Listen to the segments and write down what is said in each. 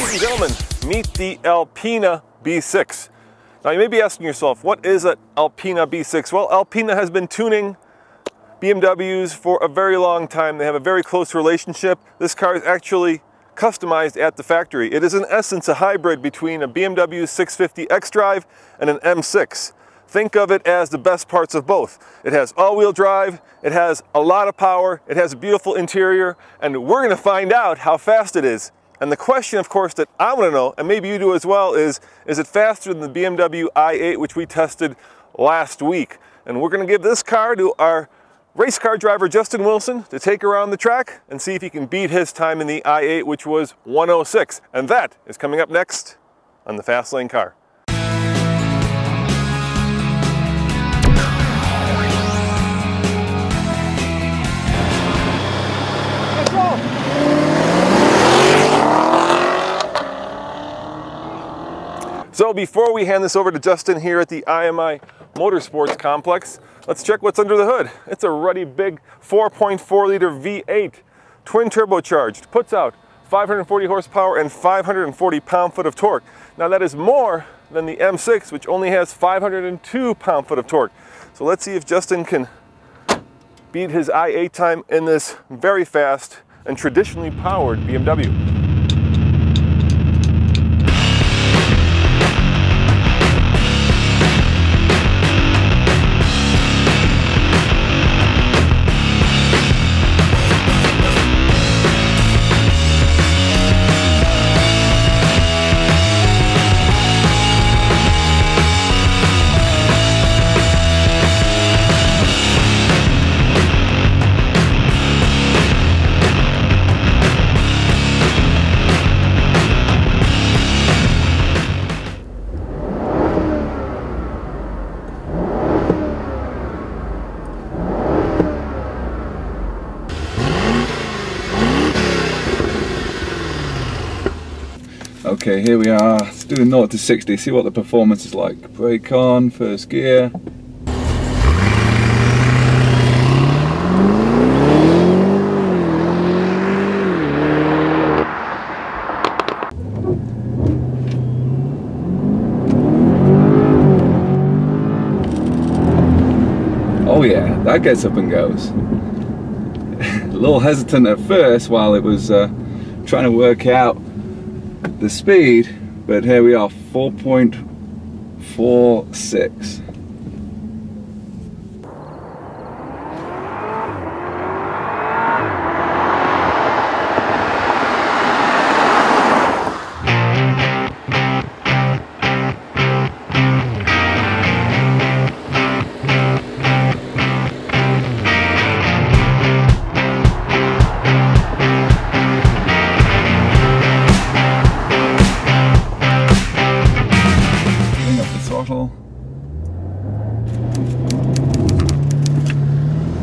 Ladies and gentlemen, meet the Alpina B6. Now you may be asking yourself, what is an Alpina B6? Well, Alpina has been tuning BMWs for a very long time. They have a very close relationship. This car is actually customized at the factory. It is in essence a hybrid between a BMW 650 xDrive and an M6. Think of it as the best parts of both. It has all-wheel drive, it has a lot of power, it has a beautiful interior, and we're going to find out how fast it is. And the question, of course, that I want to know, and maybe you do as well, is it faster than the BMW i8, which we tested last week? And we're going to give this car to our race car driver Justin Wilson to take around the track and see if he can beat his time in the i8, which was 1:06. And that is coming up next on the Fast Lane Car. Let's go! So before we hand this over to Justin here at the IMI Motorsports Complex, let's check what's under the hood. It's a ruddy big 4.4 liter V8, twin turbocharged, puts out 540 horsepower and 540 pound-foot of torque. Now that is more than the M6, which only has 502 pound-foot of torque. So let's see if Justin can beat his i8 time in this very fast and traditionally powered BMW. Okay, here we are. Let's do a 0 to 60, see what the performance is like. Brake on, first gear. Oh yeah, that gets up and goes. A little hesitant at first while it was trying to work out the speed, but here we are, 4.46.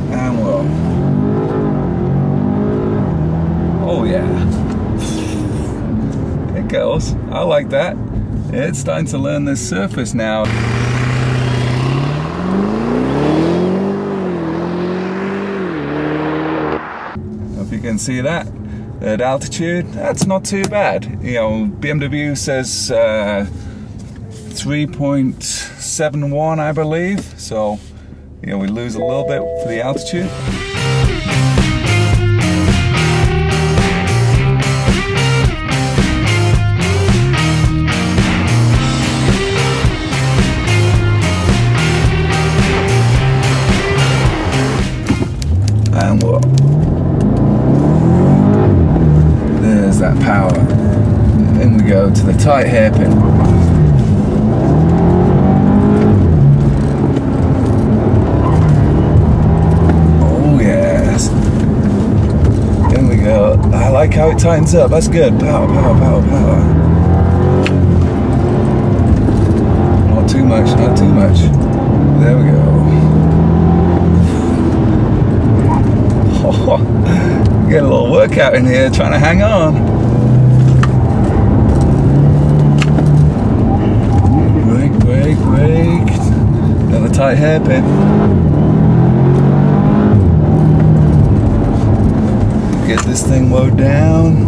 And we'll, oh yeah, it goes. I like that. It's starting to learn this surface now. Hope you can see that. At altitude, that's not too bad. You know, BMW says 3.71, I believe. So, you know, we lose a little bit for the altitude. And whoa. There's that power. Then we go to the tight hairpin. I like how it tightens up, that's good. Power, power, power, power. Not too much, not too much. There we go. Oh, get a little workout in here trying to hang on. Brake, brake, brake. Another tight hairpin. Get this thing lowered down.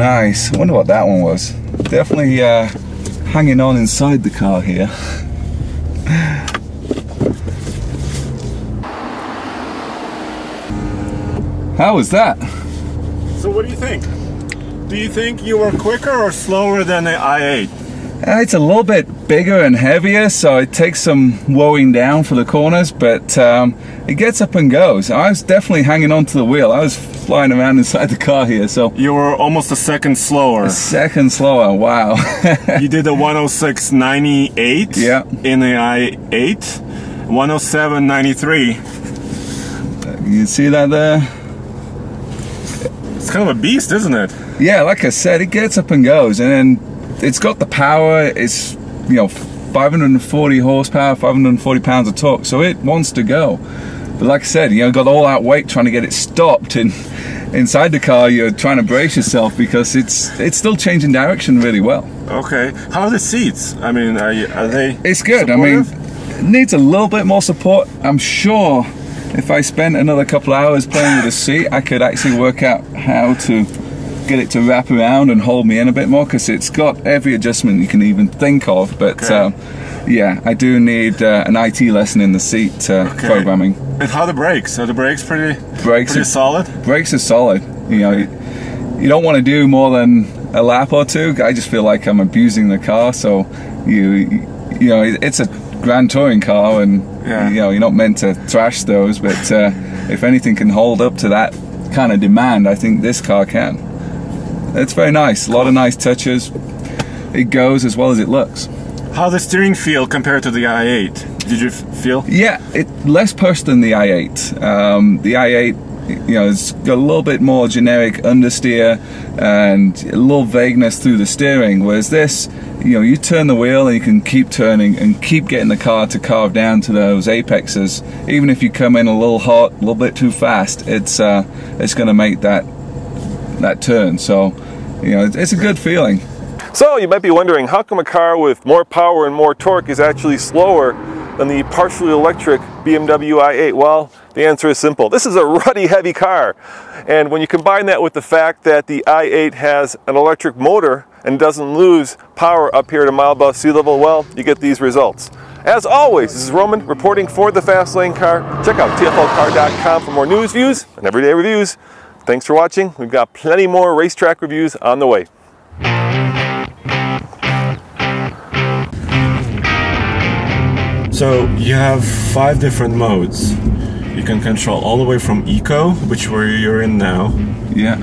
nice. I wonder what that one was. Definitely hanging on inside the car here. How was that? So what do you think? Do you think you were quicker or slower than the i8? It's a little bit bigger and heavier, so it takes some wowing down for the corners, but it gets up and goes. I was definitely hanging on to the wheel. I was flying around inside the car here, so... You were almost a second slower. A second slower, wow. You did a 106.98 yeah. in the i8, 107.93. You see that there? It's kind of a beast, isn't it? Yeah, like I said, it gets up and goes, and then it's got the power. It's, you know, 540 horsepower, 540 pounds of torque, so it wants to go. But like I said, you know, got all that weight trying to get it stopped, and inside the car you're trying to brace yourself because it's still changing direction really well. Okay, how are the seats? I mean, are they? It's good. supportive? I mean, it needs a little bit more support. I'm sure if I spent another couple hours playing with the seat, I could actually work out how to get it to wrap around and hold me in a bit more, because it's got every adjustment you can even think of. But okay. Yeah, I do need an IT lesson in the seat programming. And how are the brakes? Are the brakes pretty solid? Brakes are solid. You know, you don't want to do more than a lap or two. I just feel like I'm abusing the car. So you know, it's a Gran touring car, and yeah. you know, you're not meant to thrash those. But if anything can hold up to that kind of demand, I think this car can. It's very nice. A lot of nice touches. It goes as well as it looks. How the steering feel compared to the i8? Did you feel? Yeah, less push than the i8. The i8, you know, it's got a little bit more generic understeer and a little vagueness through the steering, whereas this, you know, you turn the wheel and you can keep turning and keep getting the car to carve down to those apexes. Even if you come in a little hot, a little bit too fast, it's going to make that turn. So, you know, it's a good feeling. So you might be wondering, how come a car with more power and more torque is actually slower than the partially electric BMW i8? Well, the answer is simple. This is a ruddy, heavy car. And when you combine that with the fact that the i8 has an electric motor and doesn't lose power up here to mile above sea level, well, you get these results. As always, this is Roman reporting for the Fast Lane Car. Check out tflcar.com for more news, views, and everyday reviews. Thanks for watching. We've got plenty more racetrack reviews on the way. So you have 5 different modes. You can control all the way from Eco, which you're in now, yeah,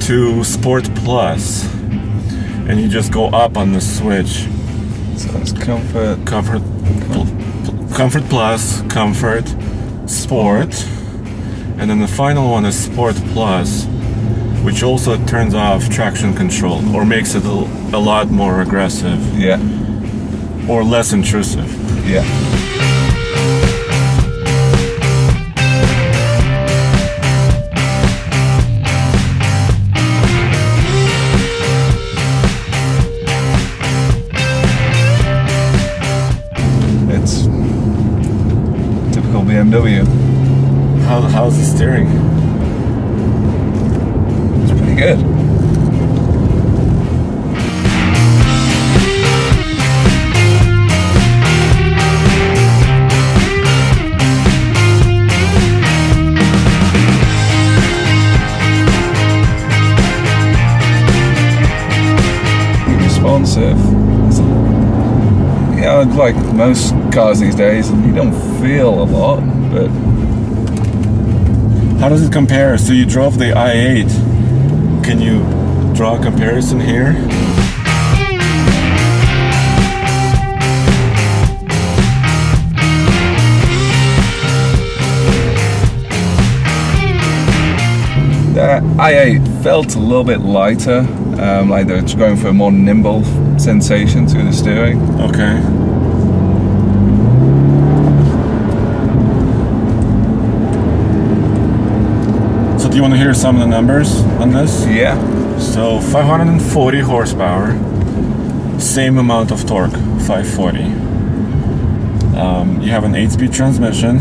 to Sport Plus, and you just go up on the switch. So it's Comfort Plus, Comfort, Sport, and then the final one is Sport Plus, which also turns off traction control or makes it a lot more aggressive. Yeah. Or less intrusive. Yeah. It's typical BMW. How's the steering? It's pretty good. Responsive. Yeah, like most cars these days, you don't feel a lot, but... How does it compare? So you drove the i8. Can you draw a comparison here? The i8 felt a little bit lighter, like they're going for a more nimble sensation through the steering. Okay. So do you want to hear some of the numbers on this? Yeah. So 540 horsepower, same amount of torque, 540. You have an 8-speed transmission,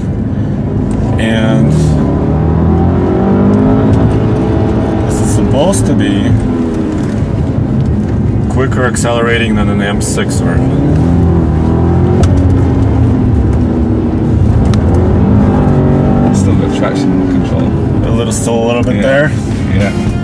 and supposed to be quicker accelerating than an M6 version. Still got traction control. Still a little bit there. Yeah.